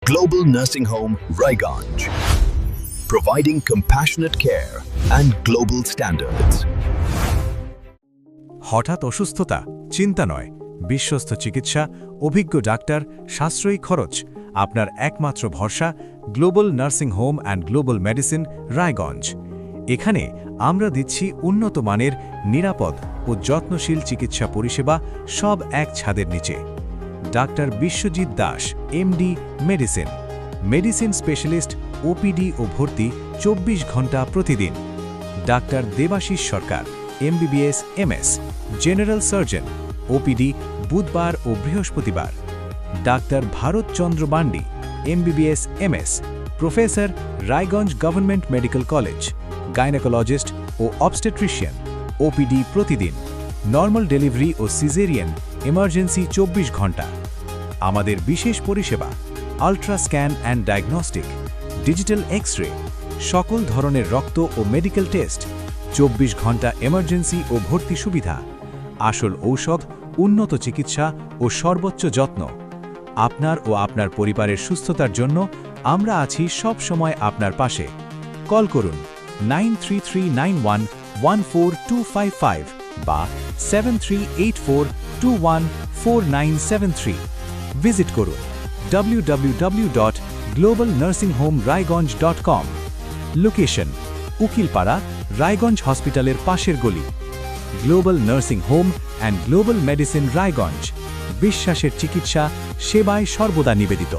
Global Nursing Home Raiganj, providing compassionate care and global standards. হঠাৎ অসুস্থতা চিন্তা নয়, বিশ্বস্ত চিকিৎসা, অভিজ্ঞ ডাক্তার, সাশ্রয়ী খরচ, আপনার একমাত্র ভরসা global nursing home and global medicine Raiganj. এখানে আমরা দিচ্ছি উন্নত মানের, নিরাপদ ও যত্নশীল চিকিৎসা পরিষেবা, সব এক ছাদের নিচে। ডাক্তার Biswajit Das, MD, medicine specialist, OPD ও ভর্তি 24 ঘন্টা প্রতিদিন। ডাক্তার Debashis Sarkar, MBBS, MS, general surgeon, OPD বুধবার ও বৃহস্পতিবার। ডাক্তার Bharat Chandra Bandi, MBBS, MS, professor, Raiganj government medical college, gynaecologist ও অবস্টেট্রিশিয়ান, ওপিডি প্রতিদিন। নর্মাল ডেলিভারি ও সিজেরিয়ান এমার্জেন্সি 24 ঘন্টা। আমাদের বিশেষ পরিষেবা ultra scan and diagnostic, digital X-ray, সকল ধরনের রক্ত ও মেডিকেল টেস্ট, 24 ঘন্টা এমার্জেন্সি ও ভর্তি সুবিধা, আসল ঔষধ, উন্নত চিকিৎসা ও সর্বোচ্চ যত্ন। আপনার ও আপনার পরিবারের সুস্থতার জন্য আমরা আছি সব সময় আপনার পাশে। কল করুন 9339114255 বা 7384214973। ভিজিট করুন www.globalnursinghomeraiganj.com। লোকেশন উকিলপাড়া, রায়গঞ্জ হসপিটালের পাশের গলি। Global nursing home and global medicine Raiganj, বিশ্বাসের চিকিৎসা, সেবায় সর্বদা নিবেদিত।